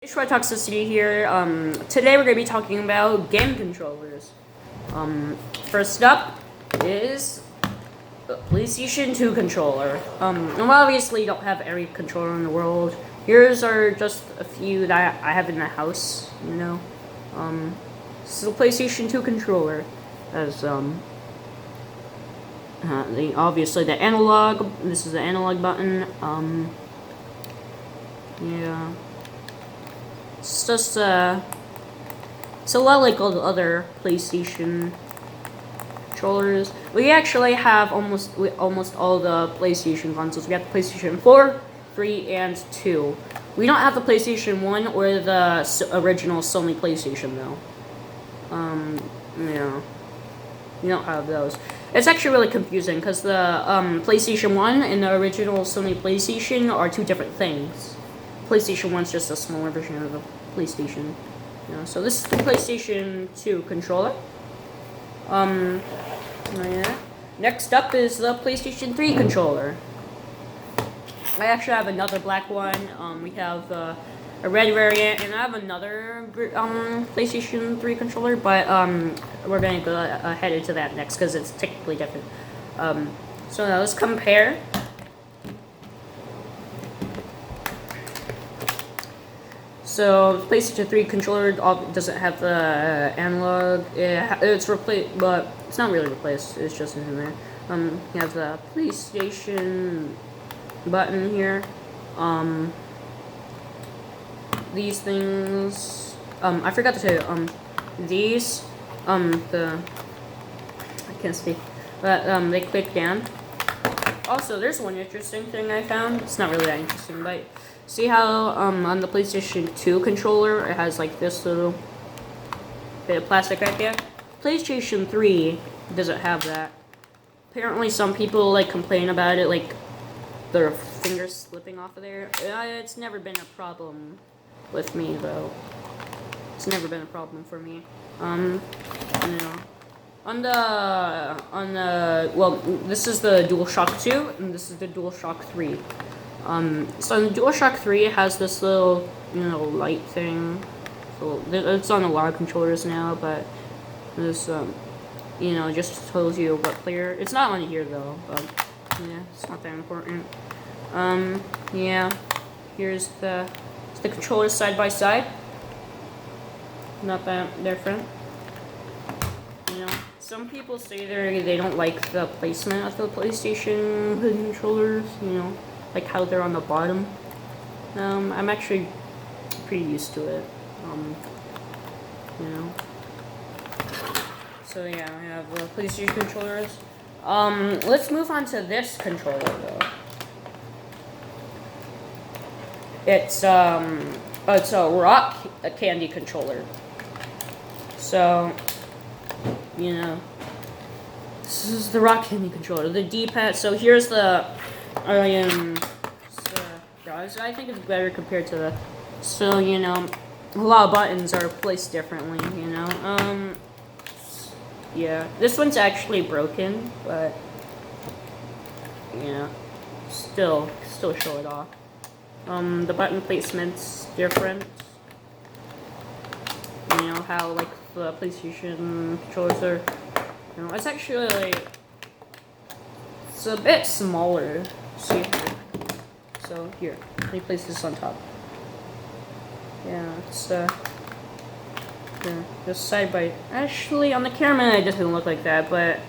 Short Toxicity here. Today we're going to be talking about game controllers. First up is the PlayStation 2 controller. And obviously don't have every controller in the world. Here's are just a few that I have in the house, you know. This is a PlayStation 2 controller. As obviously the analog. This is the analog button. Yeah. It's just it's a lot like all the other PlayStation controllers. We actually have almost all the PlayStation consoles. We have the PlayStation 4, 3, and 2. We don't have the PlayStation 1 or the original Sony PlayStation though. Yeah. We don't have those. It's actually really confusing because the PlayStation 1 and the original Sony PlayStation are two different things. PlayStation 1's just a smaller version of the PlayStation. You know, so this is the PlayStation 2 controller. Yeah. Next up is the PlayStation 3 controller. I actually have another black one. We have a red variant, and I have another PlayStation 3 controller, but we're gonna go ahead into that next because it's technically different. So now let's compare. So the PlayStation 3 controller doesn't have the analog. It's replaced, but it's not really replaced. It's just in there. You have the PlayStation button here. These things. I forgot to tell you. These. I can't speak, but they click down. Also, there's one interesting thing I found. It's not really that interesting, but. See how on the PlayStation 2 controller it has like this little bit of plastic right there? PlayStation 3 doesn't have that. Apparently some people like complain about it, like their fingers slipping off of there. It's never been a problem with me though. It's never been a problem for me. You know. On the well, this is the DualShock 2 and this is the DualShock 3. So the DualShock 3 has this little, you know, light thing. So it's on a lot of controllers now, but this, you know, just tells you what player. It's not on here though, but yeah, it's not that important. Yeah, here's the controllers side by side. Not that different. You know, some people say they don't like the placement of the PlayStation controllers. You know. Like how they're on the bottom. I'm actually pretty used to it. You know. So yeah, I have the PlayStation controllers. Let's move on to this controller though. It's a rock candy controller. So, you know, this is the rock candy controller. The D-pad. So here's the. I think it's better compared to the. So you know, a lot of buttons are placed differently. You know, yeah, this one's actually broken, but you know, still show it off. The button placement's different. You know how like the PlayStation controllers are. You know, it's actually like it's a bit smaller. See here. So here, let me place this on top. Yeah, it's yeah, just side by. Actually, on the camera it doesn't look like that, but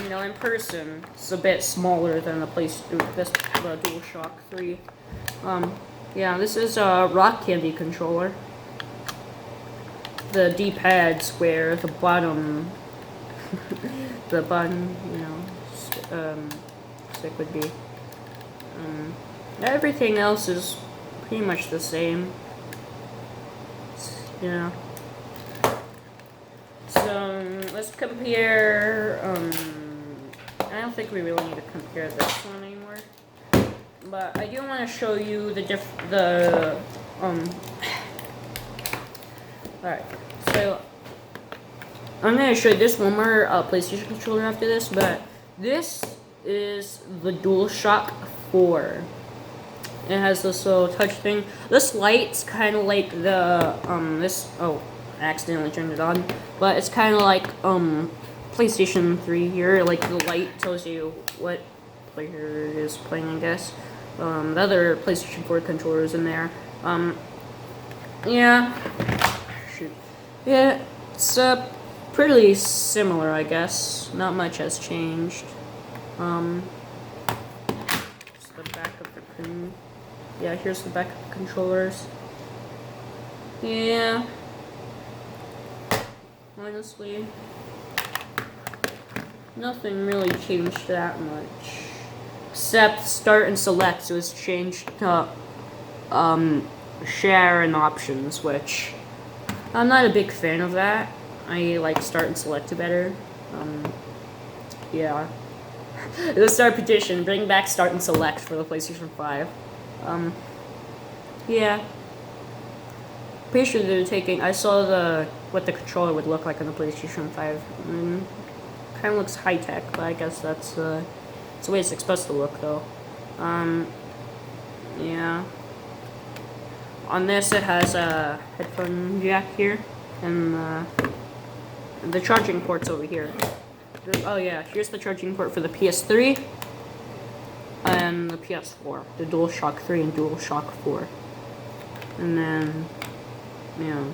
you know, in person it's a bit smaller than the DualShock 3. Yeah, this is a rock candy controller. The D-pad's where the bottom, the button, you know, stick would be. Everything else is pretty much the same. Yeah. So let's compare. I don't think we really need to compare this one anymore. But I do want to show you Alright, so I'm gonna show you this one more PlayStation controller after this, but this is the DualShock 4. It has this little touch thing. This light's kind of like the I accidentally turned it on, but it's kind of like PlayStation 3 here. Like the light tells you what player is playing, I guess. The other PlayStation 4 controllers in there. Yeah. Shoot. Yeah, it's pretty similar, I guess. Not much has changed. It's the back of the screen. Yeah, here's the back of the controllers. Yeah. Honestly, nothing really changed that much. Except start and select was changed to share and options, which I'm not a big fan of that. I like start and select better. Yeah. The start petition, bring back start and select for the PlayStation 5. Yeah. Pretty sure they're taking. I saw what the controller would look like on the PlayStation 5. Kind of looks high tech, but I guess that's the way it's supposed to look, though. Yeah. On this, it has a headphone jack here, and the charging port's over here. Oh yeah, here's the charging port for the PS3 and the PS4, the DualShock 3 and DualShock 4. And then, yeah.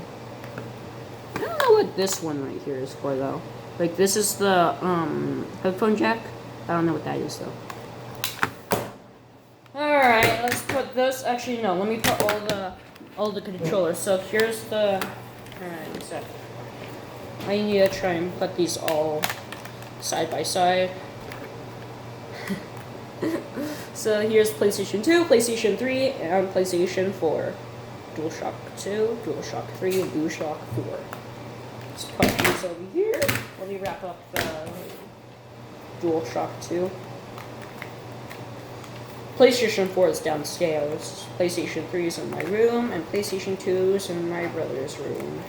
I don't know what this one right here is for, though. Like, this is the headphone jack. I don't know what that is, though. Alright, let's put this. Actually, no, let me put all the controllers. So here's the. Alright, one sec. I need to try and put these all side by side. So here's PlayStation 2, PlayStation 3, and PlayStation 4. DualShock 2, DualShock 3, and DualShock 4. Let's put these over here. Let me wrap up the DualShock 2. PlayStation 4 is downstairs. PlayStation 3 is in my room, and PlayStation 2 is in my brother's room.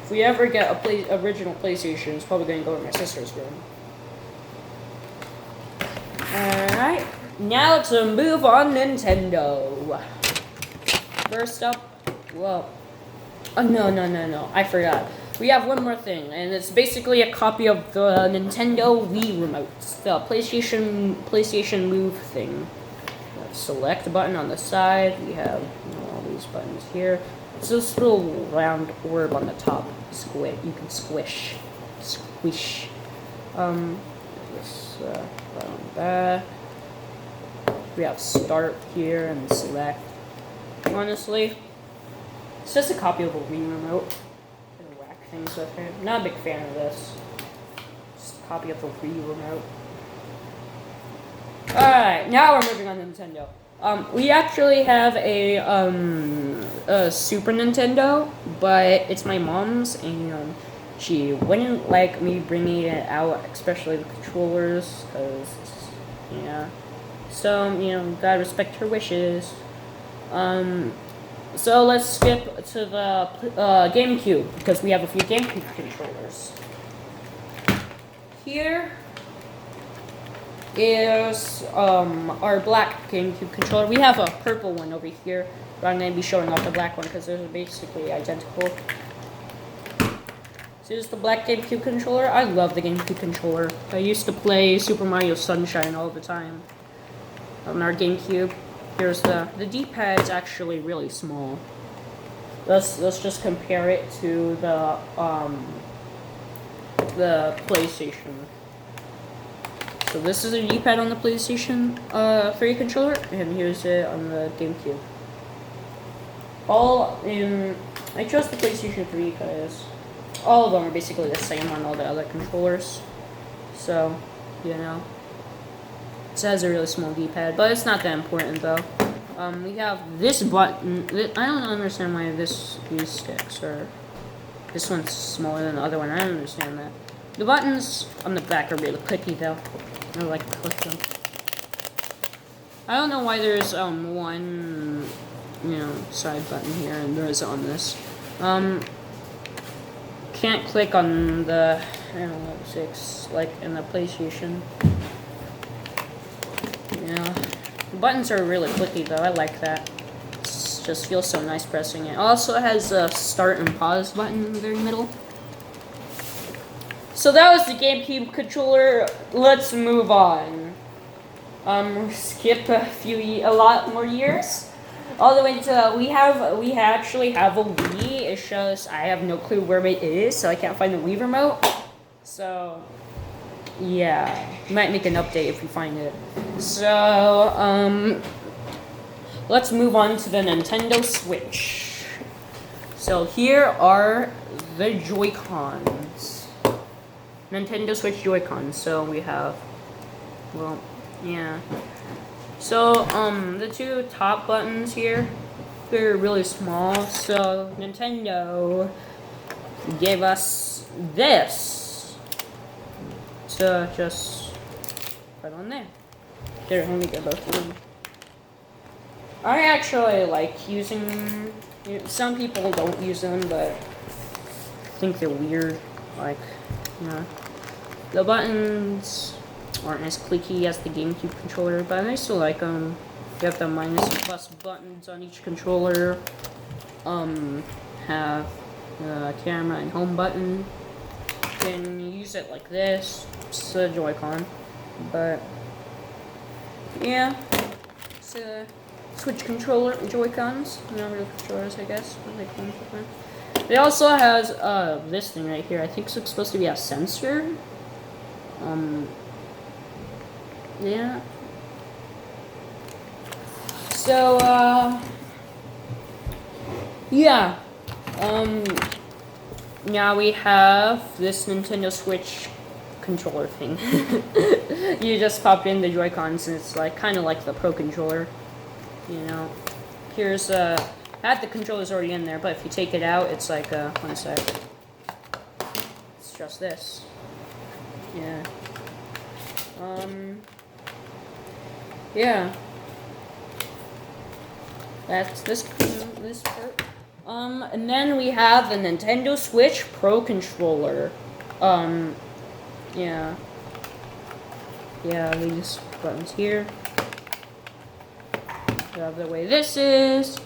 If we ever get a original PlayStation, it's probably going to go in my sister's room. Alright, now to move on Nintendo. First up, well, oh no, I forgot. We have one more thing, and it's basically a copy of the Nintendo Wii remotes, the PlayStation Move thing. Select button on the side. We have all these buttons here. It's this little round orb on the top. You can squish. This button on that. We have start here and select. Honestly, it's just a copy of a Wii remote. And whack things with it. Not a big fan of this. Just a copy of the Wii remote. Alright, now we're moving on to Nintendo. We actually have a Super Nintendo, but it's my mom's, and she wouldn't like me bringing it out, especially the controllers, because, yeah. So, gotta respect her wishes. So let's skip to the GameCube, because we have a few GameCube controllers. Here is our black GameCube controller. We have a purple one over here, but I'm going to be showing off the black one because they're basically identical. So here's the black GameCube controller. I love the GameCube controller. I used to play Super Mario Sunshine all the time on our GameCube. Here's the D-pad is actually really small. Let's just compare it to the PlayStation. So this is a D-pad on the PlayStation 3 controller, and here's it on the GameCube. I chose the PlayStation 3 because all of them are basically the same on all the other controllers. So, it has a really small D-pad, but it's not that important though. We have this button. I don't understand why these sticks are. This one's smaller than the other one. I don't understand that. The buttons on the back are really clicky though. I like to click them. I don't know why there's one side button here and there is on this. Can't click on the 6 like in the PlayStation. Yeah. buttons are really clicky though. I like that. It just feels so nice pressing it. Also, it has a start and pause button in the very middle. So that was the GameCube controller. Let's move on. Skip a lot more years. All the way to we actually have a Wii. It shows I have no clue where it is, so I can't find the Wii remote. So yeah, you might make an update if you find it. So let's move on to the Nintendo Switch. So here are the Joy-Cons. Nintendo Switch Joy-Cons. So we have, well, yeah. So the two top buttons here, they're really small. So Nintendo gave us this to just put on there. They're only good both of them. I actually like using. Some people don't use them, but I think they're weird. Like, you know, the buttons aren't as clicky as the GameCube controller, but I still like them. You have the minus and plus buttons on each controller. Have the camera and home button. You can use it like this. It's a Joy-Con, but yeah, it's a Switch controller, Joy-Cons, not real controllers, I guess. It also has this thing right here. I think it's supposed to be a sensor. Yeah. So, yeah. Now we have this Nintendo Switch controller thing. You just pop in the Joy-Cons and it's like kind of like the Pro controller. You know. Here's the controller's already in there, but if you take it out, it's like one sec. It's just this. Yeah. Yeah. That's this part. And then we have the Nintendo Switch Pro controller. Yeah. Yeah, these buttons here. We have the way this is.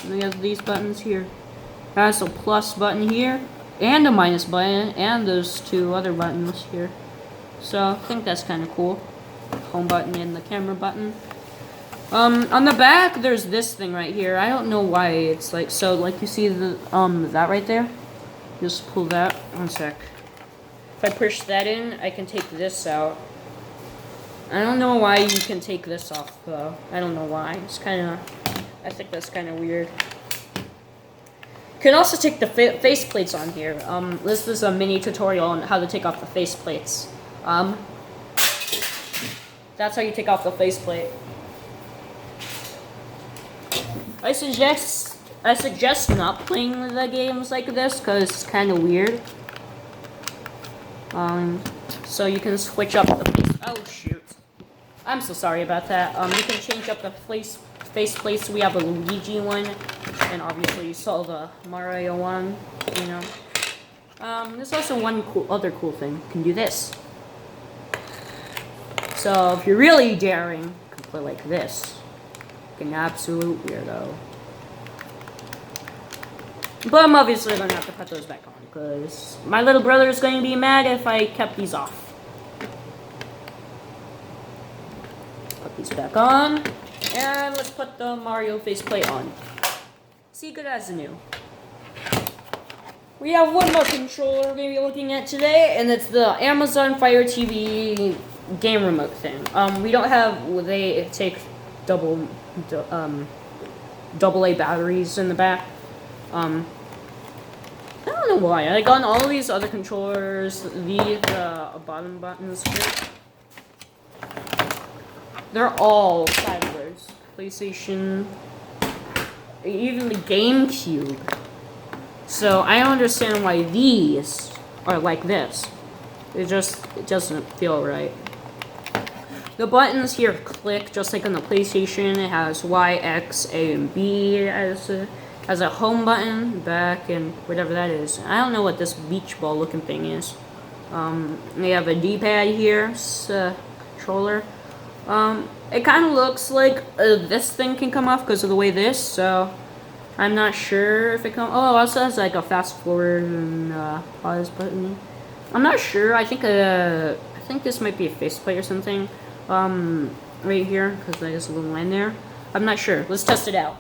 And we have these buttons here. Has a plus button here, and a minus button, and those two other buttons here. So I think that's kind of cool. Home button and the camera button. On the back, there's this thing right here. I don't know why it's like so. Like you see the that right there. Just pull that. One sec. If I push that in, I can take this out. I don't know why you can take this off though. I don't know why. It's kind of. I think that's kind of weird. You can also take the face plates on here. This is a mini tutorial on how to take off the face plates. That's how you take off the faceplate. I suggest not playing the games like this because it's kind of weird. So you can switch up the face. Oh shoot! I'm so sorry about that. You can change up the face plates. We have a Luigi one, and obviously you saw the Mario one. You know. There's also one other cool thing. You can do this. So if you're really daring, you can play like this. Like an absolute weirdo. But I'm obviously gonna have to put those back on because my little brother is going to be mad if I kept these off. Put these back on, and let's put the Mario faceplate on. See, good as new. We have one more controller we're gonna be looking at today, and it's the Amazon Fire TV game remote thing. We don't have. They take double A batteries in the back. I don't know why. Like on all these other controllers, these bottom buttons here, they're all sideways. PlayStation, even the GameCube. So I don't understand why these are like this. It doesn't feel right. The buttons here click just like on the PlayStation. It has Y, X, A, and B as a home button, back, and whatever that is. I don't know what this beach ball looking thing is. They have a D-pad here, controller. It kind of looks like this thing can come off because of the way this, so I'm not sure if it can. Oh, it also has like a fast forward and pause button. I'm not sure. I think this might be a faceplate or something. Right here because there's a little line there. I'm not sure. Let's test it out.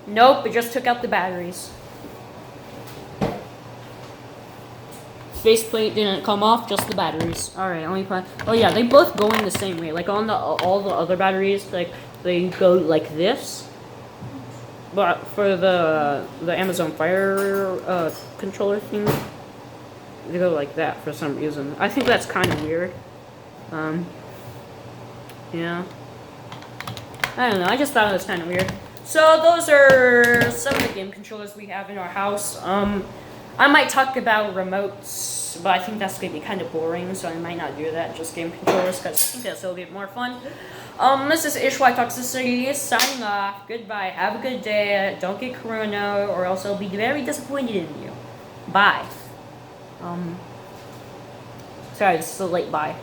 Nope, it just took out the batteries. Faceplate didn't come off, just the batteries. All right, let me put. Oh yeah, they both go in the same way. Like on all the other batteries, like they go like this. But for the Amazon Fire controller thing, they go like that for some reason. I think that's kind of weird. Yeah. I don't know. I just thought it was kind of weird. So those are some of the game controllers we have in our house. I might talk about remotes, but I think that's going to be kind of boring, so I might not do that, just game controllers, because I think that's a little bit more fun. This is Ishwai Toxicity, signing off. Goodbye, have a good day, don't get corona, or else I'll be very disappointed in you. Bye. Sorry, this is a late bye.